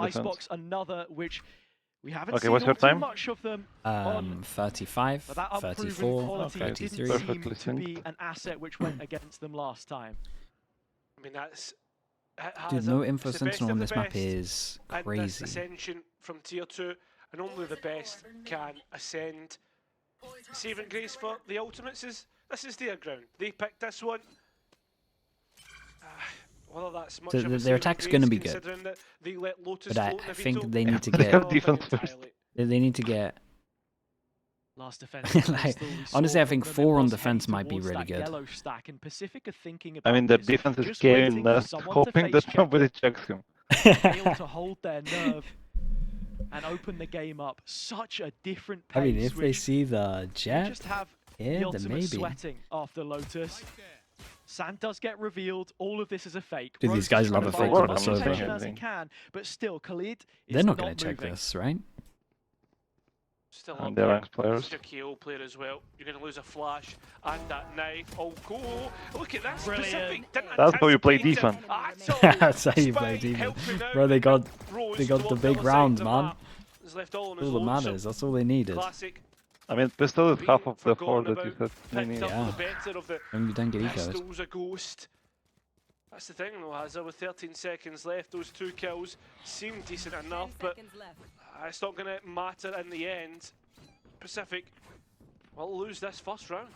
Icebox, another which we haven't Okay, seen what's your too time? much of them. 35, But that unproven 34, quality didn't 33. seem Perfectly to be synced. an asset which went against them last time. I mean, that's... Dude, no info it's the best sentinel on of this the map best. is And this crazy. Ascension from tier 2, and only the best can ascend. Saving grace for the ultimates is this is their ground. They picked this one. Whether that's much So of a their attack's going gonna to be good. Considering that they let Lotus But I float in the think veto, they need to They get have defense first. entirely. they need to get Last defense. like, honestly, I think 4 on defense might be really good. Yellow stack, and Pacific are thinking about I mean, the this, defense is just scaring waiting for us, someone to hoping face that check somebody it, checks him. fail to hold their nerve and open the game up. Such a different pace. I mean, if they which see the you jet just have here, the then ultimate maybe. sweating after Lotus. Sand does get revealed. All of this is a fake. Dude, Rose these is guys trying love to a fake find for as the much server. attention as he can, but still, Khalid is They're not going to check moving. this, right? Still And up they're there. ranked players. This is a KO player as well. You're going to lose a flash and that knife. Oh, go! Look at this. Brilliant. Pacific didn't That's how you play anticipate defense. it. That's how you play Spy defense. helping out Bro, they got Rose the towards big other side rounds, of the man. map. He's left all on That's his all that lonesome. matters. That's all they needed. Classic. I mean, pistol is half Being of the 4 forgotten that you about, said. picked up Yeah. for the better of the And you don't get ecos. pistols, a ghost. That's the thing though, Hazza, with 13 seconds left, those 2 kills seem decent enough, but it's not going to matter in the end. Pacific will lose this first round.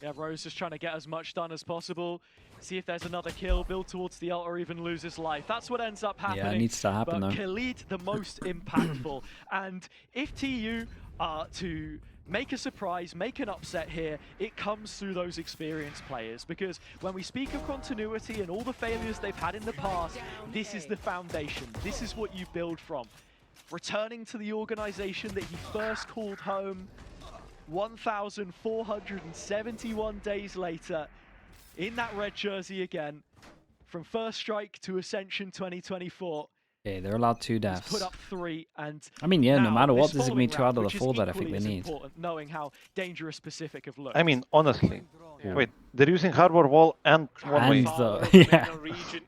Yeah, Rose is trying to get as much done as possible. See if there's another kill, build towards the ult, or even lose his life. That's what ends up happening. Yeah, it needs to happen but though. Khalid, the most impactful. And if TU are to make a surprise, make an upset here, it comes through those experienced players. Because when we speak of continuity and all the failures they've had in the past, this is the foundation. This is what you build from. Returning to the organization that he first called home 1,471 days later, in that red jersey again, from first strike to Ascension 2024. Okay, they're allowed 2 He's deaths. put up 3, and I mean, yeah, no now matter what, this this is going to be following 2 out of round, the which is 4 that I think equally they as need. important, knowing how dangerous Pacific have looked. I mean, honestly. Yeah. Wait, they're using hardware wall and one way. And Father the- of the yeah. MENA region,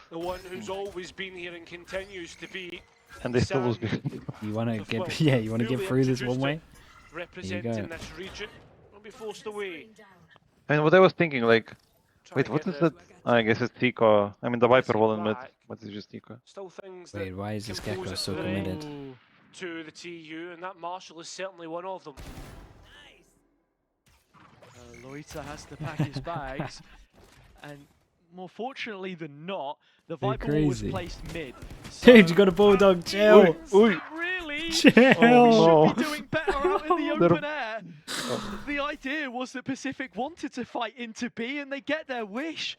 the one who's always been here and continues to be And they still lose. You want to Well, get, yeah, you want to get newly through this introduced one way? representing this region. Will be forced away. I mean, what I was thinking, like, Trying wait, to what get is the- that? I guess it's Tico. I mean, the Viper wall in mid. back. What is just Tico? Still things Wait, that why is this can pose Gecko a so threat committed? to the TU, and that Marshall is certainly one of them. Loita has to pack his bags, and more fortunately than not, the They're Viper wall was crazy. placed mid. Dude, you got a bulldog, chill! Oi. Really? Chill! We no. should be doing better out in the They're- open air. The idea was that Pacific wanted to fight into B, and they get their wish.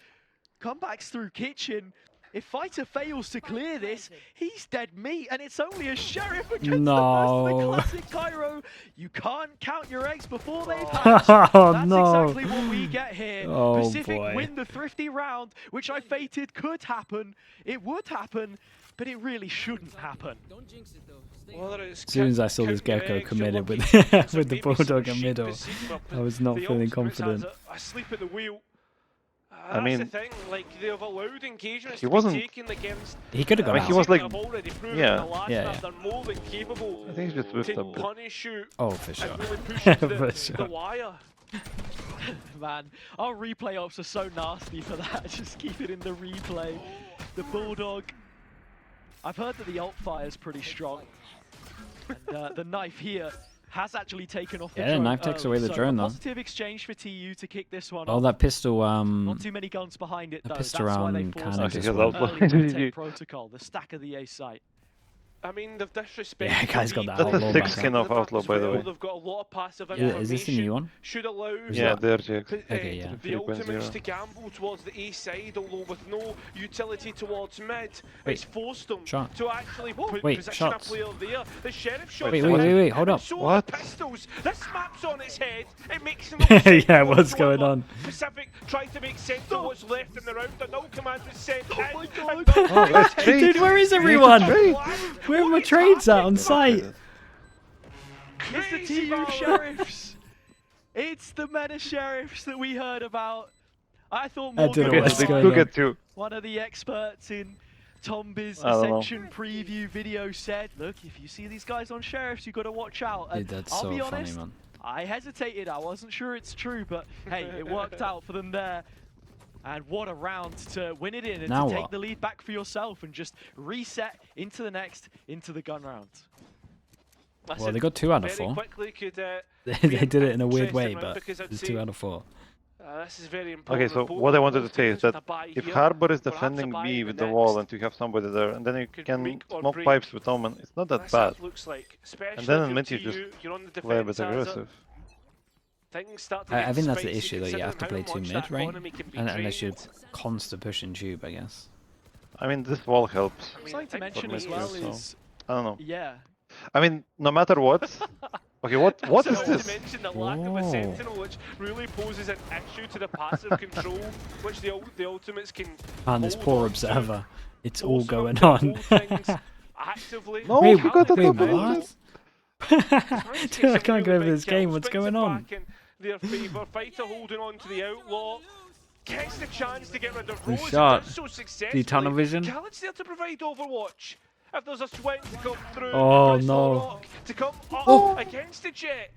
Comebacks through Kitchen. If Fighter fails to clear this, he's dead meat, and it's only a Sheriff against No. the first of the classic Cairo. You can't count your eggs before they've hatched. Oh, That's no. exactly what we get here. Oh, Pacific boy. win the thrifty round, which I fated could happen. It would happen, but it really shouldn't happen. Whether it's As soon as I saw count this your Gecko eggs or committed with, lucky eggs or with the maybe some bulldog in sheep middle, deceit, but I was not the feeling Ultimates has confident. asleep at the wheel. I That's mean, the thing, like they've allowed engagements he to wasn't- be taken against. He could have I gone mean, he out. was like- I've already proven yeah. in the last Yeah, map, yeah. they're more than capable I think he's just whiffed a to bit. punish you Oh, for sure. and really push you to For the sure. wire. Man, our replay ops are so nasty for that. Just keep it in the replay. The Bulldog. I've heard that the ult fire is pretty strong. And the knife here has actually taken off the Yeah, the drone knife takes early, away the so drone, a though. positive exchange for TU to kick this one Oh, off. that pistol, Not too many guns behind it, the though. pistol That's why they round forced kinda it just to went. early in the tech protocol, the stack of the A site. I mean, they've disrespected. Yeah, guys got that That's a outlaw sick back skin up. of Outlaw, by the way. They've got a lot of passive Is information. this the new one? Should allow Yeah, they're Jax. Okay, yeah. the ultimates 3.0. to gamble towards the A side, although with no utility towards mid, Wait, it's forced them shot. to actually put Wait, position shots. a player there. The Sheriff shot. Wait, hold up. So What? the pistols. This map's on its head. It makes no Yeah, sense what's going whatsoever. on? Pacific tried to make sense of what's left in the round. The null command was sent in. my God. Oh, that's great. Dude, where is everyone? Where are my trades at on site? It's the Crazy TU Valorant. Sheriffs. It's the MENA Sheriffs that we heard about. I thought I don't Morgan know was what's They going took on. it too. one of the experts in Tomby's I don't know. Ascension preview video said, look, if you see these guys on Sheriffs, you got to watch out. And Dude, that's I'll so be funny, honest, man. I hesitated. I wasn't sure it's true, but hey, it worked out for them there. And what a round to win it in and Now to take what? the lead back for yourself and just reset into the next, into the gun round. Well, they got 2 out of very 4. quickly could, They be an did it in a weird interesting way, round but because I'd it's say, 2 out of 4. This is very important. Okay, so Both what I wanted both to say is teams with that a buy if here, Harbor is perhaps a defending buy B in with the the wall next, and you have somebody there, and then you could can make or smoke break. pipes with Omen, it's not that That's bad. what it looks like. Especially And then if in you're mid you just TU, you're on the play a defense bit as aggressive. Things start to I get think that's the spicy issue, though. You have to considering play how 2 much mid, that right? economy can be Unless you're drained. constant pushing tube, I guess. I mean, this wall helps. I mean, Something to I think mention for as me well too, so- is, I don't know. yeah, I mean, no matter what. Okay, what So is not this? to mention the lack of a Oh. sentinel, which really poses an issue to the passive control, which the ultimates can. And this hold poor on to, observer. It's all forcing them going to on. hold things actively. No, Wait, he got the wait, top what? eight. I can't get over this game. What's going on? Their favour. Fighter holding on to the outlaw. Gets the chance to get rid of Good Rose. shot. And does so The successfully. tunnel vision. Khaled's there to provide overwatch. If there's a swing to come through, Oh, Crystal no. Rock to come up Oh. against the Jet.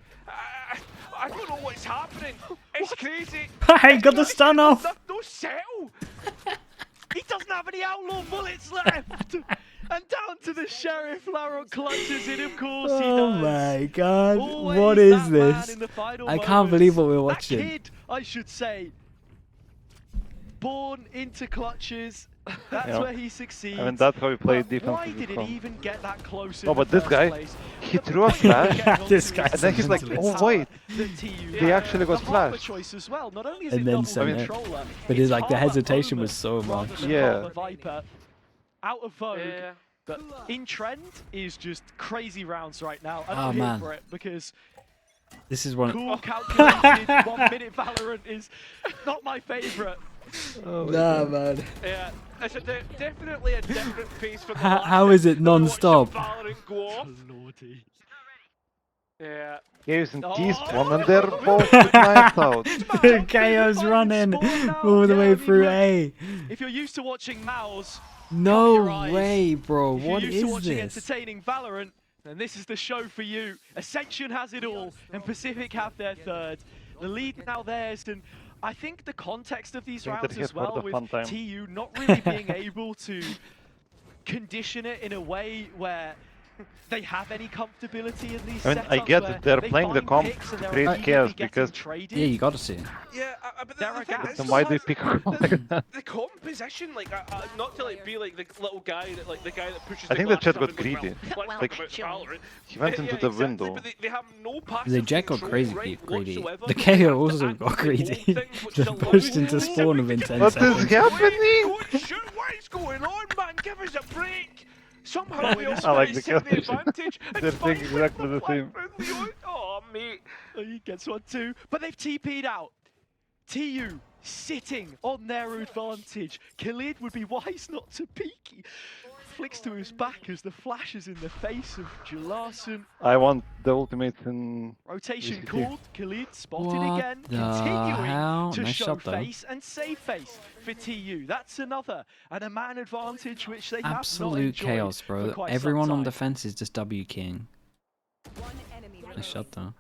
I don't know what's happening. It's crazy. Hey, got the stun off. No settle. he doesn't have any outlaw bullets left. And down to the Sheriff, Larrock clutches it, of course he Oh does. my god. Always What is that man this? in the final I can't moments. believe what we're That watching. kid, I should say, born into clutches. That's Yeah. where he succeeds. I mean, that's how we play But defense. why did it even get that close in No, the but this first guy, place? he The threw a point of flash. getting onto This is guy's And then he's like, the oh power wait, that TU they have. actually got The harbor flashed. choice as well. Not only is And it then double some, yeah. controller, But it's it's like the Harbor hesitation Omen was so rather much. than Yeah. Harbor Viper. Out of vogue. Yeah. But in trend is just crazy rounds right now. And Oh, I'm here man. for it because This is one. cool, calculated, 1 minute Valorant is not my favourite. Nah, man. Yeah, it's definitely a different pace for the How is it non-stop? Valorant go off. Lordy. Yeah. Caves and Oh. T-spawn, and they're both knifed out. Chaos running Spawn now. all the Yeah, way I mean, through look, A. If you're used to watching Mouse, No your eyes. way, bro. if you're What used to is watching this? entertaining Valorant, then this is the show for you. Ascension has it all, and Pacific have their third. The lead now theirs, and I think the context of these Think that rounds he's as for well, the with fun time. TU not really being able to condition it in a way where they have any comfortability in these I mean, I setups get where that they're they playing the find comp picks and to they're create immediately chaos getting because- traded. Yeah, you gotta see. Yeah, but There the I thing go. is, Then why do you the- pick her like that? the composition, like, not to like be like the little guy that like the guy that pushes. I think the glass chat up got and goes, greedy. "Well, let's Like, talk about Valorant." He went Yeah, into the exactly, window. But they have no passive The Jet got control, crazy right, greedy. whatsoever. The They KO have to also got actively greedy. hold things, which Just allows pushed into them spawn to within get 10 What seconds. is happening? Go and shoot. What is going on, man? Give us a break. Somehow we I like the take the calculation. advantage. and They're finally thinking exactly the flag same. from Leon. Oh, mate. He gets one too, but they've TP'd out. TU sitting on their advantage. Khalid would be wise not to peek. He flicks to his back as the flash is in the face of Julassen. I want the ultimates in... Rotation VCT. called, Khalid spotted What again, the continuing hell? to Nice show shot, though. face and save face for TU. That's another, and a man advantage which they have not Absolute enjoyed chaos, for bro. quite some Everyone on time. defense is just W king. Nice shot, though.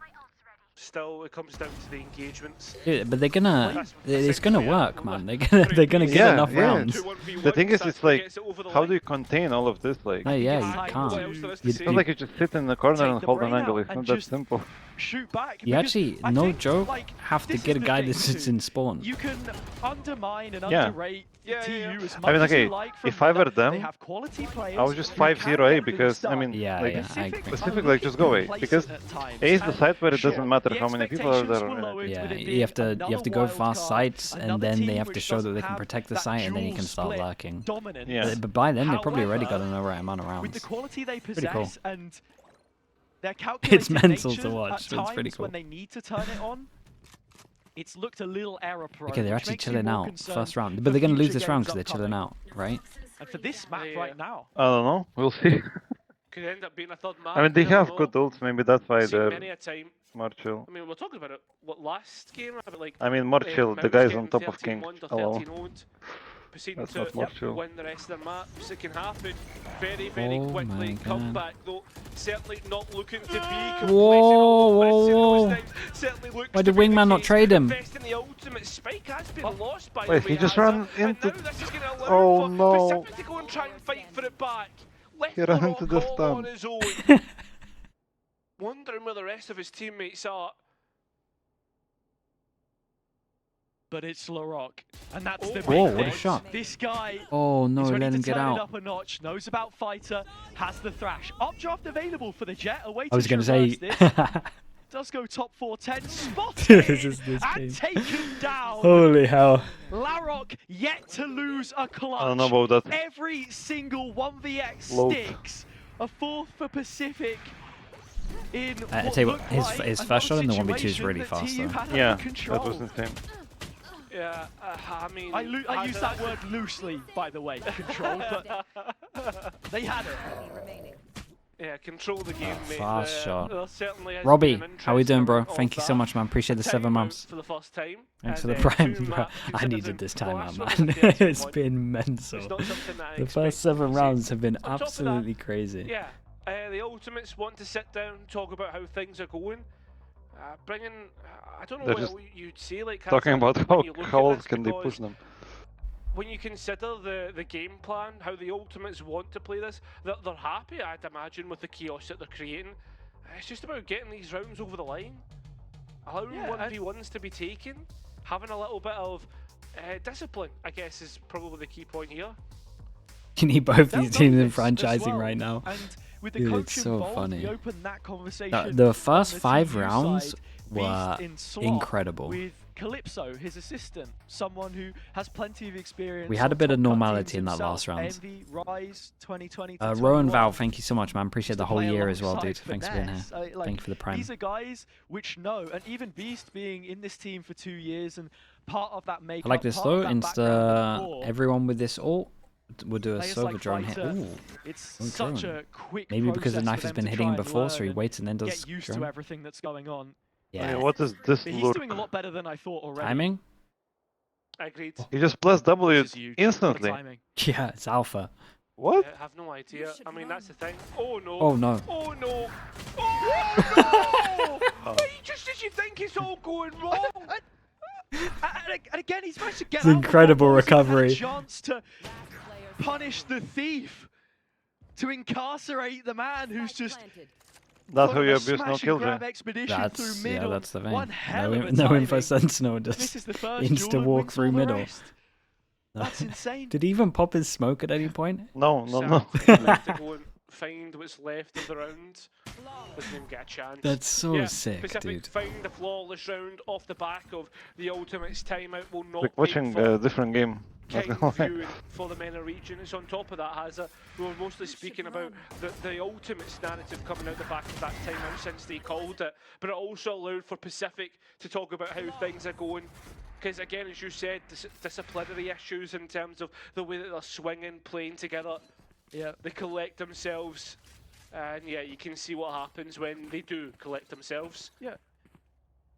Still, it comes down to the engagements. Yeah, but they're gonna. That's It's gonna fair. work, man. They're gonna get Yeah, enough yeah. rounds. The thing is, it's like, how do you contain all of this? Like, No, yeah, It's you like, can't. what else there is to You'd- say? it's not like you just sit in the corner Take and the hold an brain angle. out It's and not that just- simple. Shoot back. You because actually, I no think, joke, like, have to this get a is the guy thing that sits too. in spawn. You can undermine and Yeah. underrate Yeah, TU yeah, yeah. as much I mean, as okay, you like from if I were whether them, they have quality players I would just who 5-0 can A get things because, I done. mean, Yeah, like, yeah, I Pacific agree. are Pacific, just go away, complacent because at times, A is the and side where it sure, doesn't matter the how many people are expectations there. were Right? lowered Yeah, with it you being have to another go wild fast card, sites, and another then they team have to which show that they doesn't can have protect the that site, and then you dual can start split lurking. dominance. Yeah. But by then, they've probably already got However, an right amount of with the rounds. quality they Pretty possess cool. and their calculated mental to nature watch, at but it's pretty times cool. when they need to turn it on, it's looked a little error prone. Okay, they're which actually makes you chilling more out concerned first round, for but they're gonna lose future this round games because they're chilling upcoming. out, right? And for this map Yeah. right now, I don't know. We'll see. Could end up being a third match. I mean, they you never have know. good ults. Maybe that's why Seen they're many a time. more chill. I mean, we're talking about it. What last game? About like I mean, more chill. The Mouse guy's getting on top of 13 King. owned or Hello. 13 owned. proceeding to win the rest of their maps. It can happen very, very quickly. Comeback, though, certainly not looking to be complacent. Certainly looks Why did Wingman not trade him? Investing the ultimate. Spike has been lost by Wait, the he way, just Hazza, ran into... and now this is going to allow for PCIFIC to go and try and fight for it back. Left He ran LaRock into the all stump. on his own. Wondering where the rest of his teammates are. But it's LaRock, and that's the big Whoa, what a thing. shot. This guy Oh no, is ready let him to get turn it out. up a notch, knows about Fighter, has the Thrash. Updraft available for the Jet, away I was going to say... Does go top 410, spotted This and game. taken down. Holy hell. LaRock yet to lose a clutch. I don't know about that. Every single 1vx Load. sticks. A fourth for Pacific. In I what tell you what, looked his like first shot in the another 1v2 is really situation that fast TU though. had Yeah, under control. that was insane. Yeah, I mean... I use that word loosely, by the way, control, but they had it. Yeah, control the game, mate. Fast shot. Certainly has Robbie, been an how we doing, bro? interest Thank you so of much, man. Appreciate the that. 7 months. For the first time. Thanks for And, the prime, two bro. maps I considered needed in this the time last out, one man. was 30 It's points. been mental. It's not something that I The first 7 rounds have been On top of that, absolutely crazy. Yeah, the Ultimates want to sit down, talk about how things are going. Bringing, I don't know They're what just you'd say, like Talking Hazza, about when you look how at this, can they because push them. when you consider the game plan, how the Ultimates want to play this, they're happy, I'd imagine, with the chaos that they're creating. It's just about getting these rounds over the line, allowing 1v1s to be taken, having a little bit of discipline, I guess, is probably the key point here. You need both They'll these teams in know this as franchising well. right now. And with the Dude, coach it's so involved, funny. we opened that conversation The first on the 5 TU rounds side, were Beast in slot incredible. With Calypso, his assistant, someone who has plenty of experience. We had a on bit of top cut normality teams in that himself. last round. Envy, Rise, 2020 to Rowan 21. Val, thank you so much, man. Appreciate the to whole play year as well, alongside dude. Thanks for being here. Finesse. Like, Thank you for the prime. These are guys which know, and even Beast being in this team for 2 years and part of that makeup. I like this part though. of that background Insta, before, everyone with this ult will do a players silver like drone hit. Fighter, Ooh, it's oh, such drone. a quick Maybe because the process knife for has them been to hitting try him and before, so he learn waits and then does get used drone. to everything that's going on. Yeah. What is this But he's look? doing a lot better than I thought already. Timing? Agreed. He just pressed W This is huge. What a instantly. timing. Yeah, it's alpha. What? I have no idea. I mean, that's the thing. Oh no. Oh no. Oh no. Oh no! Wait, just as you think it's all going wrong. And again, he's managed to get It's out incredible before Boyce had recovery. a chance to punish the thief, to incarcerate the man who's just That's how put you a abuse no smash and kill grab there. expedition That's through middle. yeah, that's the thing. One hell of a No info timing. sentinel This just is the first insta Jordan walk wins through all the middle. rest. That's insane. Did he even pop his smoke at any point? No. To go and find what's left of the round. Doesn't even get a chance. That's so yeah, sick, PCIFIC dude. find the flawless round off the back of the Ultimates timeout will not Like watching make for a different game. Not kind gonna lie. viewing for the MENA region. It's on top of that, Hazza. We were mostly speaking about the Ultimates narrative coming out the back of that timeout since they called it, but it also allowed for PCIFIC to talk about how things are going. Because again, as you said, disciplinary issues in terms of the way that they're swinging, playing together. Yeah. They collect themselves, and yeah, you can see what happens when they do collect themselves. Yeah.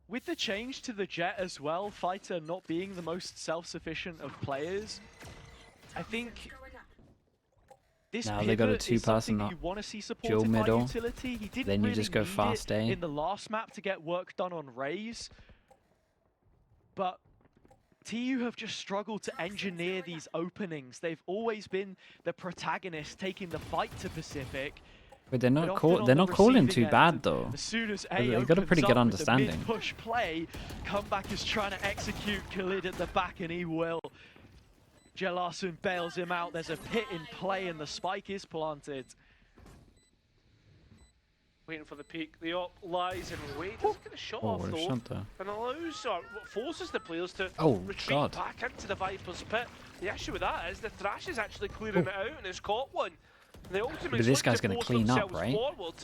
With the change to the Jet as well, Fighter not being the most self-sufficient of players, I think this Now they got a pivot is two-person something you want to see dual supported by middle. utility. He didn't Then you really just go need fast it A. in the last map to get work done on Raze, but TU have just struggled to engineer these openings. They've always been the protagonist taking the fight to Pacific. But they're not often on they're the not calling receiving too bad end. though. As soon as They A got a pretty opens good up with the understanding. mid-push play, Comeback is trying to execute Khalid at the back, and he will. Jelarson bails him out. There's a pit in play, and the spike is planted. Waiting for the peak. The op lies in wait. Doesn't get a shot Oh, off what a though, shot there. and allows or forces the players to Oh, retreat God. back into the Viper's pit. The issue with that is the Thrash is actually clearing it out and has caught one. The Ultimates But this look guy's to gonna force clean up, themselves right? forward,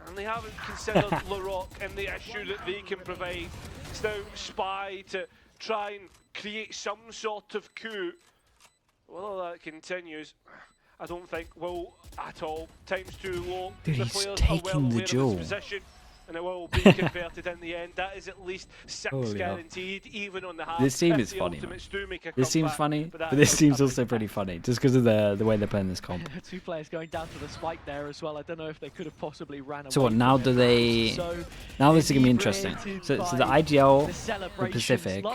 and they haven't considered LaRock and the issue that they can provide. It's now Spy to try and create some sort of coup. Whether that continues, I don't think will at all. Time's too low. Dude, the he's players are taking well the aware of duel. his position. and it will be converted in the end. That is at least 6 Holy guaranteed, even on the half. This team if is the funny, Ultimates do make a This seems comeback, funny, but but that this is seems coming also back. pretty funny, just because of the way they're playing this comp. 2 players going down to the spike there as well. I don't know if they could have possibly ran away. So what, now do they... So Now this is going to be interesting. So the IGL, the Pacific,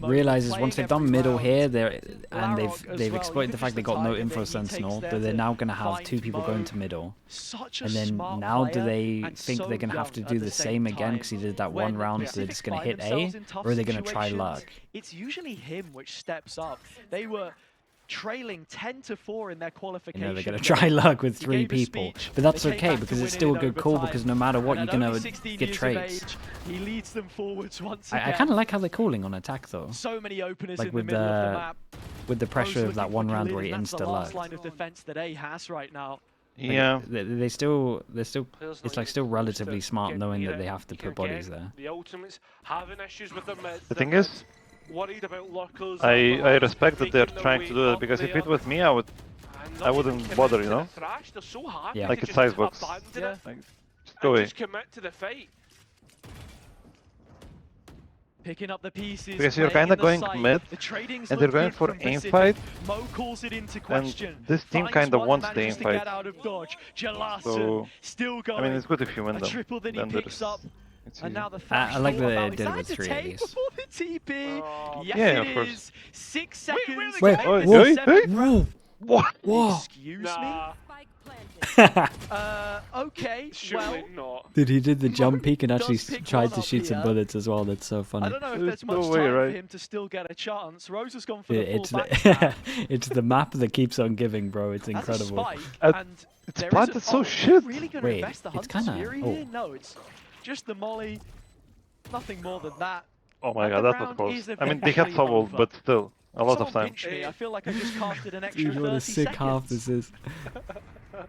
realizes once they've done middle here, they've exploited the fact they got no info sentinel, that they're now going to have 2 people going to middle. And then now do they think they're going to have to do the same again because he did that one round, so they're just going to hit A? Or are they going to try luck? It's usually him which steps up. They were trailing 10-4 in their qualification. You know, they're going to try luck with 3 people. But that's okay, because it's still a good call, because no matter what, you're going to get trades. He leads them forwards once I kind of like how they're calling on attack, though. So many openers like in the middle of the map. With the pressure of that one round where he insta luck. That's the last line of defense that A has right now. Yeah. They still, it's like still relatively smart knowing that they have to put bodies there. The Ultimates having issues with their mid. The thing is, worried about lurkers. I respect that they're trying to do that, because if it was me, I wouldn't bother, you know? Yeah. Like it's Icebox. Yeah. Like, just go away. Just commit to the fight. Picking up the pieces. Because you're kind of going mid, and they're going for aim fight, Mo calls it into question. and this team kind of wants the aim fight. So, still going. I mean, it's good if you win them. Triple that he Then picks up. it's And easy. now the I like that they is did it that with to 3 at take least. before the TP? Oh, Yes, yeah, it of course. is. 6 seconds. Wait, to make whoa, this whoa, a 7th round. What? Whoa! Excuse Nah, okay, surely well, not. Dude, he did the jump peek and actually does pick tried one to up shoot some here. bullets as well. That's so I funny. don't know if There's there's much no way, time right? for him to still get a chance. Rose has gone for Dude, the full it's backstab. it's the map that keeps on giving, bro. It's That's a incredible. spike, Uh, and it's there planted isn't- so oh, shit. Really gonna Wait, invest the it's Hunter's kinda- Fury oh. here? No, it's just the molly. Nothing more than that. Oh my And god, the that was round close. is I mean, they had eventually Sobol, over. but still, a lot of Someone time. pinch me. I feel like I just casted an extra Dude, what 30 a sick seconds. half this is. I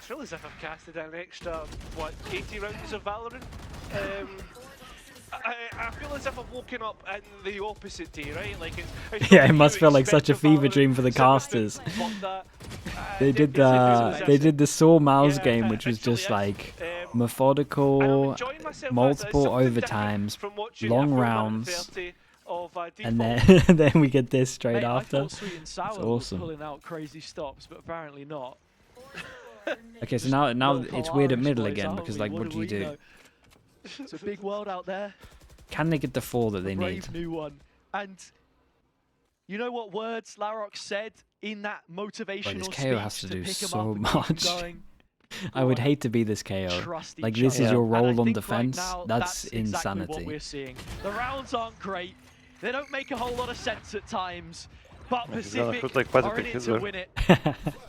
feel as if I've casted an extra, what, 80 rounds of Valorant? I feel as if I've woken up in the opposite day, right? Like it's Yeah, not it must you feel like such a expect fever Valorant, dream for the so it's casters. been fucked that. They did the Saw Mouse game, which was just like methodical, multiple overtimes, long rounds, and then then we get this straight Mate, I after. thought Sweet and Sour It's was awesome. pulling out crazy stops, but apparently not. Okay, so now Little it's weird at Polaris middle boys, again, aren't because we? like what do you do? know? It's a big world out there. Can they get the 4 that they need? Brave new one. And you know what words Larok said in that motivational KO speech has to to do pick 'em so up and keep 'em much. going? I would hate to be this KO. Trust Like each this is other. your And I role on think defense. right now, That's exactly what insanity. we're seeing. The rounds aren't great. They don't make a whole lot of sense at times. But He's gonna Pacific shoot like are Pacific in it is to there. win it.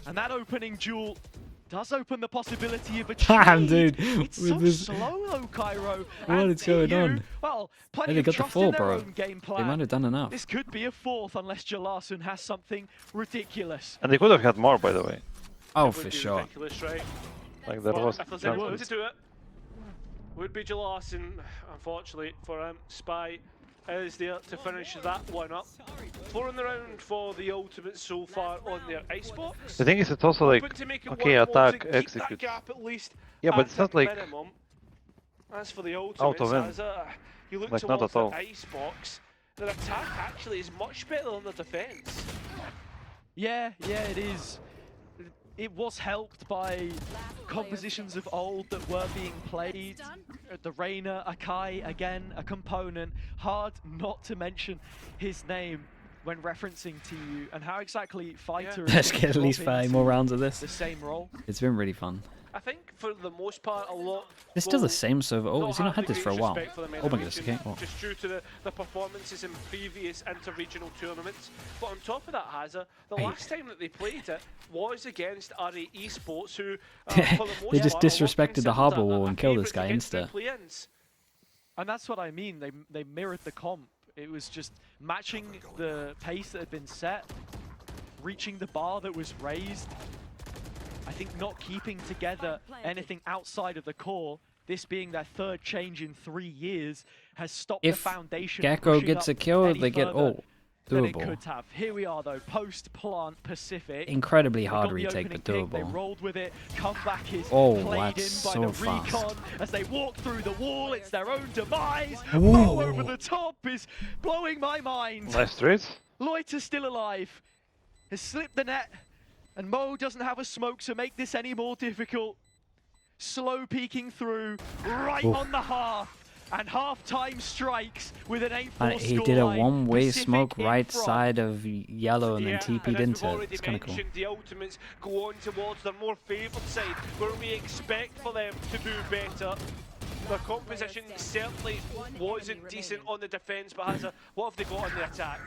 And that opening duel does open the possibility of a Damn, trade. dude, It's with so this- slow though, Cairo. What And is going TU, on? Well, plenty They of got the trust 4, in their bro. own game They plan. might have done enough. This could be a 4th unless Jalasun has something ridiculous. And they could have had more, by the way. Oh, Would for be sure. ridiculous, right? Like there Well, was if there's anyone to chances. do it, would be Jalasin. Unfortunately for him, Spy is there to finish that one up. 4 in the round for the Ultimate so far on their Icebox. The thing is, it's also like, But to make it okay, worthwhile, attack, to keep execute. that gap at least Yeah, but at it's not the like minimum. As for the Ultimates, of him. you look Like, not towards at all. the Icebox, their attack actually is much better than their defense. Yeah, it is. It was helped by compositions of old that were being played. The Reina, Akai, again, a component. Hard not to mention his name when referencing to you and how exactly Fighter is Let's gonna get at least drop 5 into more rounds of this. the same role. It's been really fun. I think for the most part, a lot. It's still the will same server. Oh, not has he not have had the this for a greatest while? respect for the Oh my MENA goodness, region, okay. Well, Just due to the performances in previous inter-regional tournaments. But on top of that, Hazza, the Hey. last time that they played it was against RA Esports, who for the most They just part, are disrespected the considered harbour a wall and killed this favourite guy against their insta. play-ins. And that's what I mean. They mirrored the comp. It was just matching the pace that had been set, reaching the bar that was raised. I think not keeping together anything outside of the core, this being their 3rd change in 3 years, has stopped the If foundation. Gecko pushing gets up a kill, any they get further. ult. than it Doable. could have. Here we are though, post-plant Pacific. Incredibly They hard got the retake, but opening pick, They doable. rolled with it. Comeback is Oh, played in that's by so the fast. recon as they walk through the wall. It's their own demise. Ooh. Mo over the top is blowing my mind. Nice trades. Loiter's still alive. Has slipped the net, and Mo doesn't have a smoke to make this any more difficult. Slow peeking through, right Oof. on the half. And half-time strikes with an 8-4 And he did a scoreline. one-way Pacific smoke in right front. side of yellow and then And TP'd as we've into it. already It's kind of cool. mentioned, the ultimates go on towards their more favoured side, where we expect for them to do better. Their composition certainly wasn't decent on the defence, but what have they got on the attack?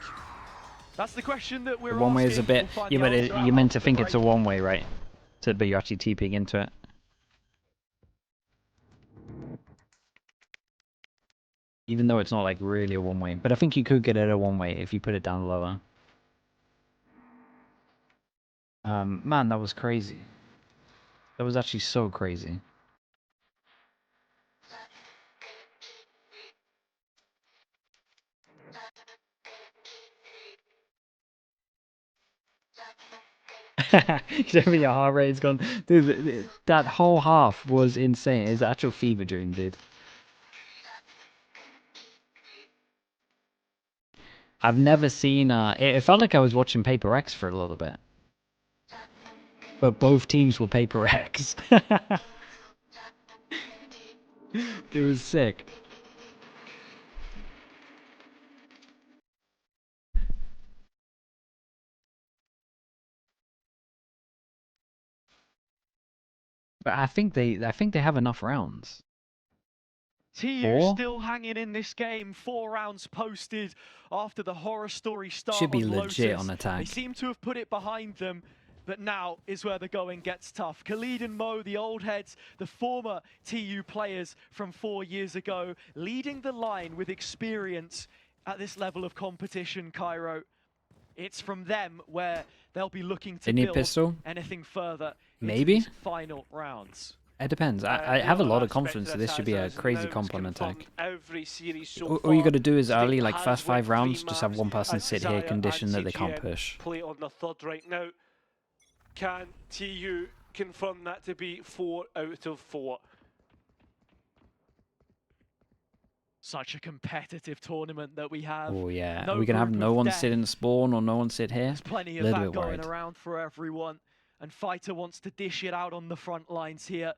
That's the question that we're The one way is a asking. bit. We'll find Yeah, the but answer out you're meant to after think the it's a break. one-way, right? So, but you're actually TPing into it. Even though it's not like really a one-way, but I think you could get it a one-way if you put it down lower. Man, that was crazy. That was actually so crazy. You don't mean your heart rate's gone. Dude, that whole half was insane. It's an actual fever dream, dude. I've never seen it felt like I was watching Paper X for a little bit. But both teams were Paper X. It was sick. But I think they have enough rounds. TU Four? still hanging in this game. 4 rounds posted after the horror story start. Should be on legit Lotus. on attack. They seem to have put it behind them, but now is where the going gets tough. Khalid and Mo, the old heads, the former TU players from 4 years ago, leading the line with experience at this level of competition, Cairo. It's from them where they'll be looking to They need build pistol? anything further Maybe? into these final rounds. It depends. I have a lot of confidence that this should be a crazy comp on attack. All you got to do is early, like first 5 rounds, just have one person sit here, condition that they can't push. Play on the third right now. Can TU confirm that to be 4 out of 4? Such a competitive tournament that we have. Oh yeah, No are we gonna have group no of one death. sit in spawn or no one sit here? There's plenty of Little that bit going worried. around for everyone. And Fighter wants to dish it out on the front lines here.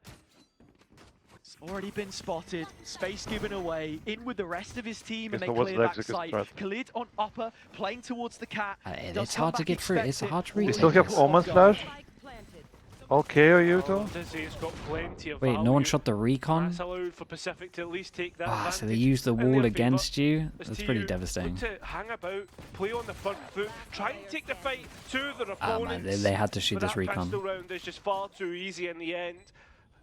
It's already been spotted. Space given away. In with the rest of his team, and they So what's clear the that execute site. strat? Khalid on upper, playing towards the cat. Does It's hard to comeback get through. It's expect hard to it? read. You still have Omen Slash? Okay, are you two? Dizzy's got plenty of Wait, no one value. shot the recon? That's allowed for Pacific to at least take that Ah, so they advantage used the in their wall favour. against you? As That's TU pretty look devastating. to hang about, play on the front foot, try and take the fight to their Ah opponents. man, they had to shoot but this that recon. pistol round is just far too easy in the end.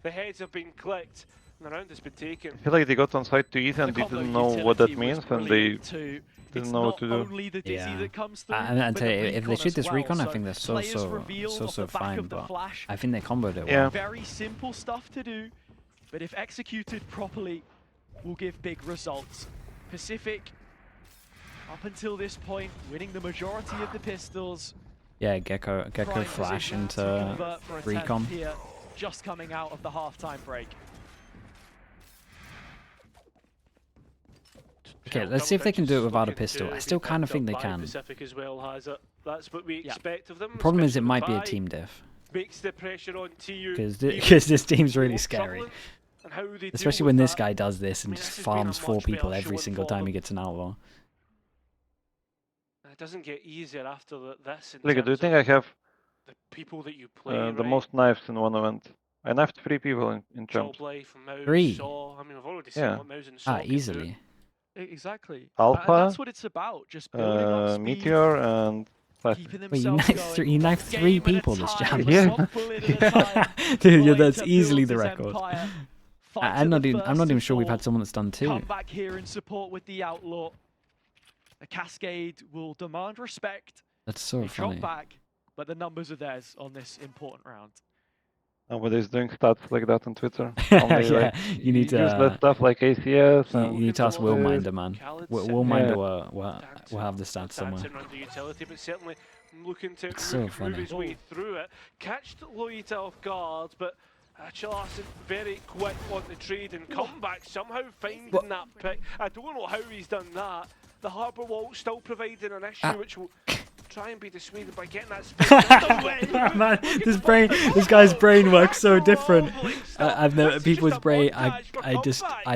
The heads have been clicked, and the round has been taken. I feel like they got on site too easy and The combo didn't know what that utility was means, and they brilliant too. didn't It's know what not to do. only the Dizzy Yeah. that comes through, And I but tell you, the if they recon shoot as this well. recon, I So think they're players revealed off the back fine, of the but flash. I think they comboed it well. Yeah. Very simple stuff to do, but if executed properly, will give big results. Pacific, up until this point, winning the majority of the pistols. Yeah, Gecko Prime flash position to into convert for a 10th recon. here, just coming out of the halftime break. Okay, let's see if they can do it without a pistol. I still kind of think they can. Pacific as well has it. That's what we Yeah. expect of them. The problem is it especially might be a with team diff. makes the pressure on TU Because even this team's really more scary. troubling, and how they deal Especially with when this that. guy does this and I mean, just this has been a farms 4 much people better every showing single for time he them. gets an outlaw. It doesn't get easier after this. In Like, do you terms think of I have the people that you play, the right? most knives in one event? I knifed 3 people in champs. Joblife, Mouse, 3? Saw. I mean, I've already seen Yeah. what Mouse and Saw can do. Easily. Exactly. Alpha, And that's what it's about, just building up speed, Meteor, and Plastic. keeping Wait, you themselves knifed going. you knifed 3 Game at a people this time, jam. Yeah. one bullet at a time. Dude, yeah, Lighter that's easily builds the his record. empire. Fight I'm to not the even first even and sure we've had four. someone that's done 2. Come back here in support with the Outlaw. A Cascade will demand respect. That's so They drop funny. back, but the numbers are theirs on this important round. Nobody's doing stats like that on Twitter. Only Yeah, like you need useless to. stuff like ACS You and need to ask this. Willminder, man. Willminder will have the stats somewhere. Dancing around the utility, but certainly looking to It's so move funny. his way through it. Catched Lolita off guard, but Chalarson very quick on the trade and comeback, somehow finding that pick. I don't know how he's done that. The harbour wall still providing an issue which will try and be dissuaded by getting that space. Man, this guy's brain works so different. I've never people's brain. I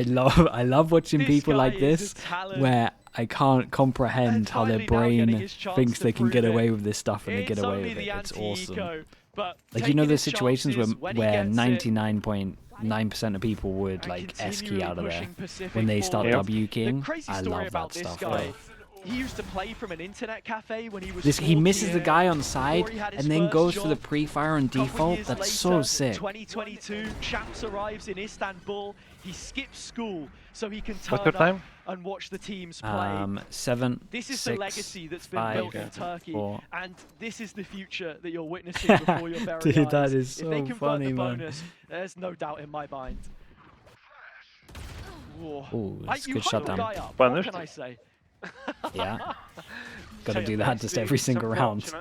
love watching people like this where I can't comprehend how their brain thinks they can get away with this stuff and they get away with it. It's awesome. Like, you know, the situations where 99.9% of people would like S key out of there when they start W keying. I love that stuff. Bro. He used to play from an internet cafe when he was. He misses the guy on side and then goes for the pre-fire on default. That's so sick. 2022, Champs arrives in Istanbul. He skips school so he can turn What's your time? up and watch the teams play. 7. This is 6, the legacy that's been 5, built in Turkey, 4. and this is the future that you're witnessing before your very Dude, eyes. that is so if they convert funny, the man. bonus, there's no doubt in my mind. Ooh, that's a good you shot hyped the down. guy up. Punished. What can I say? Yeah. Gotta do that just every single round.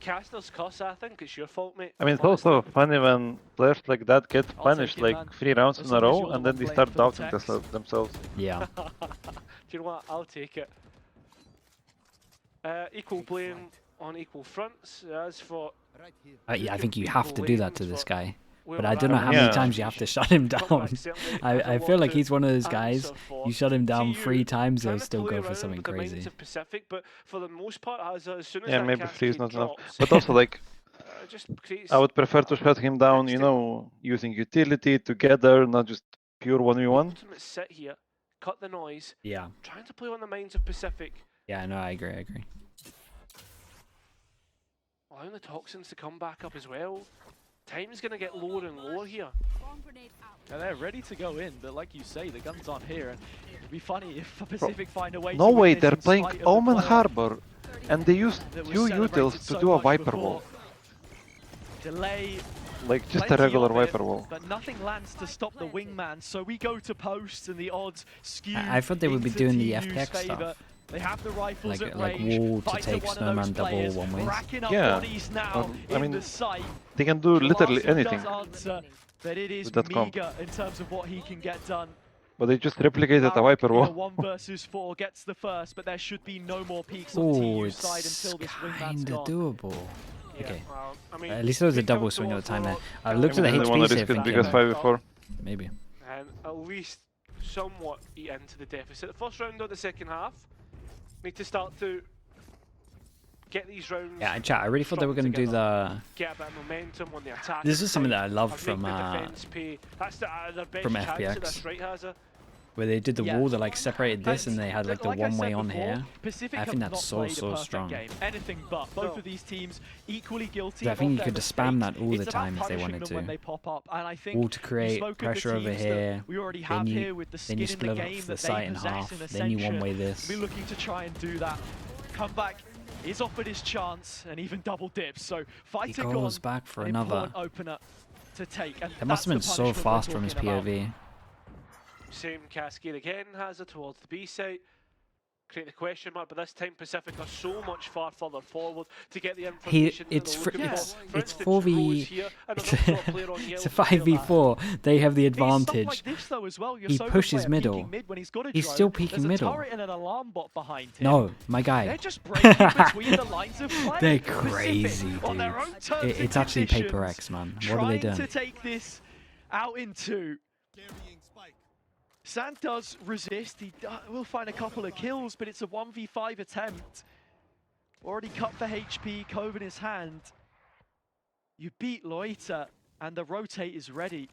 Caster's cuss, I think it's your fault, mate. I mean, it's also funny when players like that get punished like 3 rounds in a row and then they start doubting themselves. Yeah. Do you know what? I'll take it. Equal blame on equal fronts. As for Yeah, I think you have to do that to this guy. But I don't know how many times you have to shut him down. I feel like he's one of those guys, you shut him down 3 times, he'll still go for something crazy. PCIFIC, but for the most part, as soon as Yeah, that maybe 3 is not enough. drops, But also, like, just creates I would prefer to shut him down, you know, using utility together, not just pure 1v1. ultimate sit here, cut the noise, Yeah. trying to play on the minds of PCIFIC, Yeah, no, I agree. allowing the toxins to come back up as well. Time's going to get lower and lower here. And they're ready to go in, but like you say, the guns aren't here, and it'd be funny if PCIFIC find a way No to way, win this they're in playing spite of the Omen player Harbor, and they used that was 2 celebrated utils to so do a much Viper before. wall. Delay, Like, just a plenty regular of it, Viper wall. but nothing lands to stop the wingman, so we go to post, and the odds skew I thought they would be into doing the TU's FPX favor. stuff. They have the rifles Like at range, wall to fight take one of snowman those double players, one ways. racking up Yeah, bodies now I mean, in the sight. They can do literally Larson anything, does answer, but it is with that comp. meager in terms of what he can get done. but they just replicated a Barak Viper in a wall. 1 versus 4 gets the first, but there should be no more peaks on Oh, TU's side it's until this wingman's kind of gone. doable. Yeah, Okay. well, I mean, At least there was a we come double swing at the time there. I looked I at the mean, they want to HPs here risk it because thinking, 5v4. maybe. and at least somewhat eat into the deficit. The first round of the second half, need to start to get these rounds. Yeah, chat, I really thought they were going to do the... Get a bit of momentum on the attack. This is something that I loved and from make the defense pay. That's their best from chance at FPX. this, right, Hazza? Where they did the Yeah. wall that like separated this and they had like the I one way said on before, here. PCIFIC I have think not that's played a so perfect strong. game. Anything but. Both of these teams equally guilty. I think of you their could just spam mistakes. that all the It's about time if they punishing wanted them when to. they pop up. And I think Wall to create spoke of the pressure over teams that here. we already have Then here with the skin you in the split up game the that site they in possess half. in Then you Ascension. one way this. Be looking to try and do that. Comeback is offered his chance and even double dips. So fighter He goes back for another. opener to take. And That must have been that's the so punishment we're fast from his talking about. POV. Same cascade again, Hazza towards the B site. Create the question mark, but this time PCIFIC are so much far further forward to get the information. It's 4v. It's It's a 5v4. They have the advantage. Like this, though, as well. He pushes middle. He's still peeking middle. There's a turret and an alarm bot behind him. No, my guy. They're just breaking between the lines of play. They're PCIFIC, crazy, on their dude. own terms and It's actually conditions, Paper X, man. What are they trying doing? to take this out in 2. Sand does resist. He will find a couple of kills, but it's a 1v5 attempt. Already cut for HP, Cove in his hand. You beat Loiter, and the rotate is ready.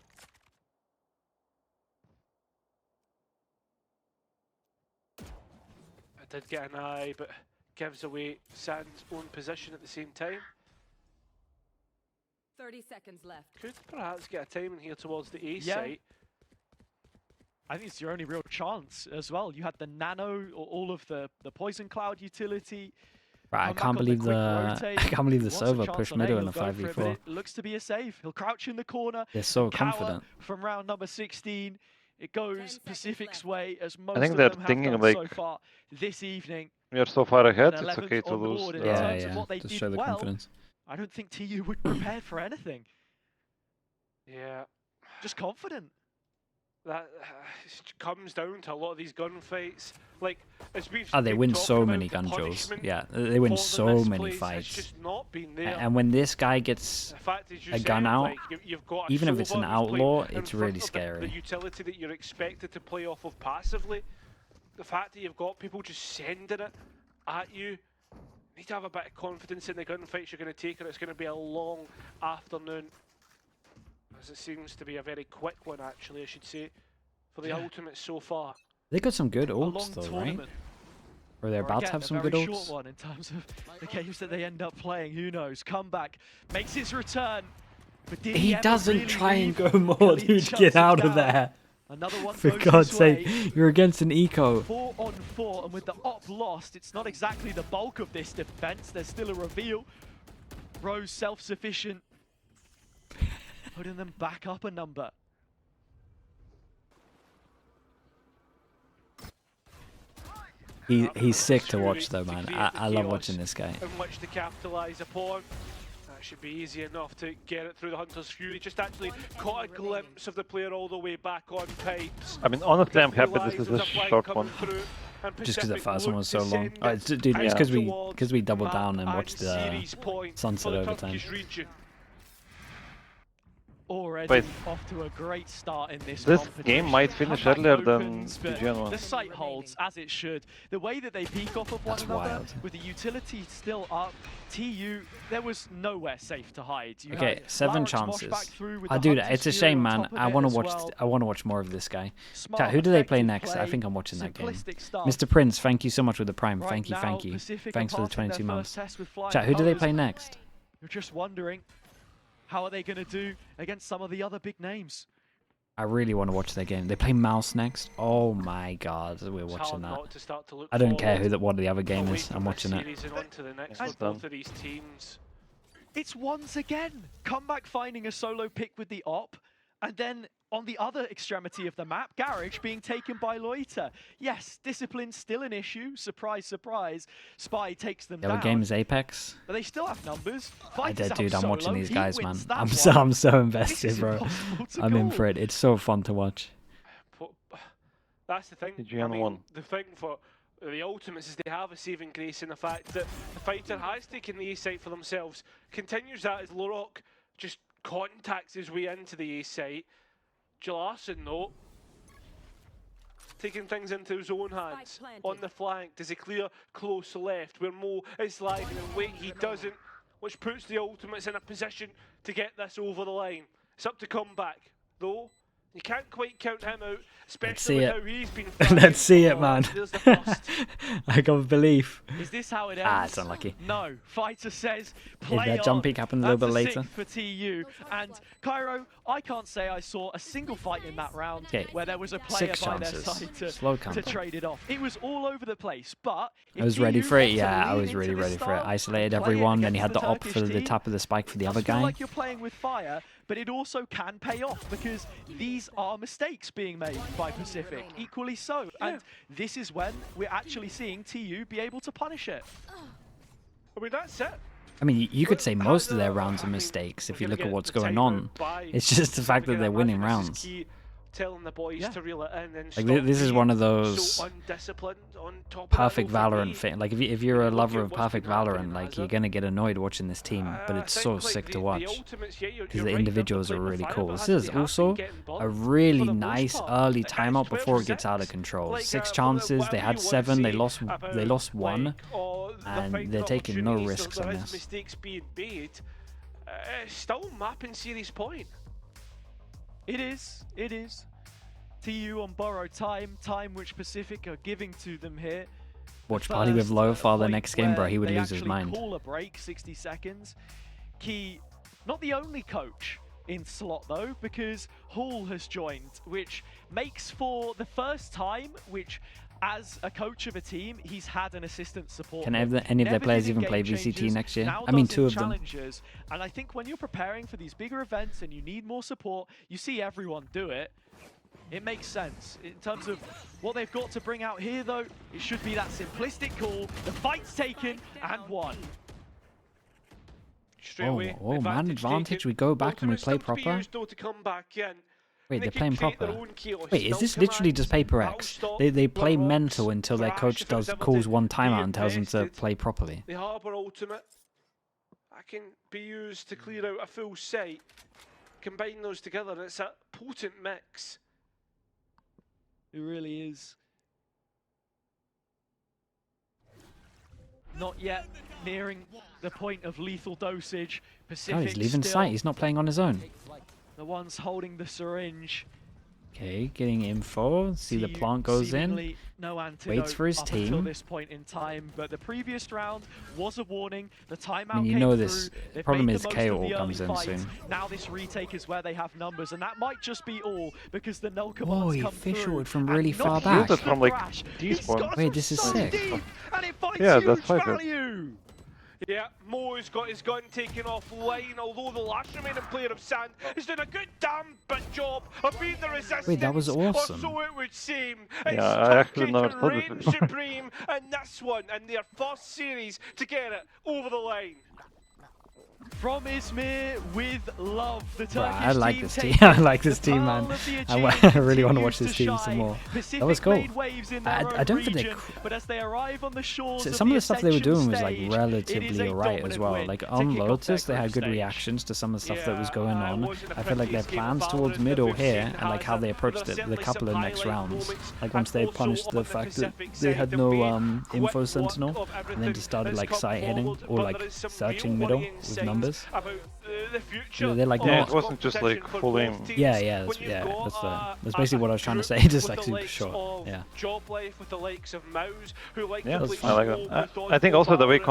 I did get an eye, but gives away Sand's own position at the same time. 30 seconds left. Could perhaps get a time in here towards the A Yeah. site. I think it's your only real chance as well. You had the nano, or all of the poison cloud utility. Right, I can't believe the server pushed middle in a 5v4. It looks to be a save. He'll crouch in the corner. They're so confident. From round number 16, it goes Pacific's way as most I think of they're them have thinking done like so far this evening. we are so far ahead. And It's okay 11th to on the lose. board in Yeah, terms of what they just did show the well. confidence. I don't think TU would prepare for anything. Yeah. Just confident. That comes down to a lot of these gunfights. Like, as we've Oh, they been win talking so about, many the gun jobs. punishment Yeah, they win for so the many misplays has fights. just not been there. And when this guy gets The fact is, you a said, gun out, like, you've got a even if it's an Sova who's playing outlaw, in it's front really of scary. The utility that you're expected to play off of passively, the fact that you've got people just sending it at you, you need to have a bit of confidence in the gunfights you're going to take, or it's going to be a long afternoon. As it seems to be a very quick one, actually, I should say, for the ultimate so far. They got some good A ults long though, right? tournament. Or they're Or about to again, have some a good very ults. short one in terms of the games that they end up playing. Who knows? Comeback makes his return. But did He ever doesn't really try and leave? go more, Khalid dude. shuts Get him out of down. there. Another one For goes God's his sake, way. you're against an eco. 4 on 4, and with the op lost, it's not exactly the bulk of this defense. There's still a reveal. Rose self-sufficient, putting them back up a number. He's sick to watch though, man. I love chaos watching this guy. In which to capitalise upon. That should be easy enough to get it through the Hunter's Fury. Just actually caught a glimpse of the player all the way back on pipes. I mean, honestly, I'm happy this is a short one. Just because the first one was so long. Dude, it's because we doubled down and watched the sunset overtime. Already off to a great start in this This competition. game might finish Comeback earlier than opens, the but Gen one. The site holds as it should. The way that they peek off of one That's another, wild. with the utility still up, TU, there was nowhere safe to hide. You Okay, had 7 Larrock's mosh chances. back through with I the do Hunter's that. It's a Fury shame, on man. top of I it want to as watch. well. I want to watch more of this guy. Smart, Chat, who do they play effective next? I play, think I'm watching that game. simplistic stuff. Mr. Prince, thank you so much with the prime. Right Thank you, now, thank you. Pacific Thanks are for the passing their 22 months. first test with flying Chat, who do they play colours. next? You're just wondering, how are they going to do against some of the other big names? I really want to watch their game. They play Mouse next. Oh my God, we're watching that. I don't care what the other game is. I'm watching it. Both of these teams. It's once again Comeback finding a solo pick with the op, and then on the other extremity of the map, Garage being taken by Loiter. Yes, discipline's still an issue. Surprise, surprise. Spy takes them The down. other game is Apex. But they still have numbers. I did, Fighters dude. out I'm watching solo. these He guys, man. wins that I'm one. so This invested, is bro. impossible to I'm in call. for it. It's so fun to watch. That's the thing. Gen one. The thing for the Ultimates is they have a saving grace in the fact that the fighter has taken the A site for themselves. Continues that as Lorok just contacts his way into the A site. Jalarson, though, taking things into his own hands. On the flank, does he clear close left where Mo is sliding and wait, he doesn't, which puts the Ultimates in a position to get this over the line. It's up to Comeback, though. You can't quite count him out, especially with how he's been Let's see it, man. There's the first. I got belief. Is this how it ends? Ah, it's unlucky. No. Fighter says, If play that on. jump peek happened a little bit That's later. for TU. And Cairo, I can't say I saw a single fight in that round where there was a player 6 by chances. their side Slow to counter. trade it off. It was all over the place, but I was ready for it. Yeah, I was really ready for it. Isolated everyone. Then he had the op for the top of the spike for the other feel guy. like you're playing with fire, but it also can pay off because these are mistakes being made by Pacific, equally so. And this is when we're actually seeing TU be able to punish it. I mean, that's it. I mean, you could say most of their rounds are mistakes if you look at what's going on. It's just the fact that they're winning rounds. Telling the boys to reel it in and Like this is one of those so undisciplined on top perfect of that, though, for Valorant me. thing. Like if you're a lover of perfect been happening, Valorant, like has you're it? gonna get annoyed watching this team, but it's I so think, like, sick to the watch Ultimates, yeah, you're because the right, they're individuals are playing with really fire, cool. but This they is have been also getting burnt a for really the most nice part. early Guys, timeout 12 before it gets out of 6. control. Like, 6 chances, they had 7, they lost one, like, the and fighting they're taking no opportunities, risks there on is this. mistakes being made. Still mapping series point. It is. TU on borrowed time which Pacific are giving to them here. Watch party with Low for the point next game, bro. where He would they lose his actually mind. Call a break, 60 seconds. Key, not the only coach in slot though, because Hall has joined, which makes for the first time, which as a coach of a team, he's had an assistant support. Can any of their players even play VCT next year? I mean, 2 of them. And I think when you're preparing for these bigger events and you need more support, you see everyone do it. It makes sense. In terms of what they've got to bring out here, though, it should be that simplistic call. The fight's taken and won. Oh, man advantage. We go back and we play proper. Wait, they're playing proper. Wait, is this literally just Paper X? They play mental until their coach calls one timeout and tells them to play properly. The Harbour ultimate, that can be used to clear out a full site. Combine those together, and it's a potent mix. It really is. Not yet nearing the point of lethal dosage. PCIFIC Oh, he's leaving site. He's not playing on his own. The ones holding the syringe. Okay, getting info. See the plant goes in. No antidote waits for his up team. until this point in time, but the previous round was a warning. The timeout I mean, you came know this. through. Problem made is the most KO of the comes early in fight. soon. Now this retake is where they have numbers, and that might just be all because the null Whoa, commands he come fish through. shorted from And really not far just back. the From, like, crash, T-spawn. he's got Wait, this is so sick. deep, and it finds Yeah, huge that's quite good. value. Yeah, Mo's got his gun taken offline, although the last remaining player of Sand is doing a good damn job of being the resistance. Wait, that was awesome. Or so it would seem. Yeah, I actually never thought reign of it. supreme in this one, in their first series, to get it over the line. From Izmir with love, the Turkish I like team this team. taking I like this the team, Pearl man. of the I Aegean really want to continues watch this team some shine. more. PCIFIC That was cool. made waves in their I own don't think they region, but as they arrive on the shores of Some of the stuff they were Ascension doing was like stage, it is relatively a alright as dominant well. win Like to on kick off Lotus, their they had group good stage. reactions to some of the stuff that was going Yeah, on. it wasn't a I feel like their prettiest game of plans towards Valorant middle that we've here seen, and like how they however, approached there are it the certainly couple of some next highlight rounds. moments, Like once and they also punished on the the fact that PCIFIC they side, had the no main info quick sentinel work of and then everything just started has like come side hitting forward, or but like there is some searching real middle worrying with signs numbers. about the future They're like of Yeah, not. it wasn't just like competition for full both aim. teams. Yeah, When you've yeah. got That's basically what I was trying to say. group Just with like the super likes short. of Yeah. Job Life with the likes of Mouse, who like Yeah, to play I like slow that. with I think dodgeball also the way Valorant.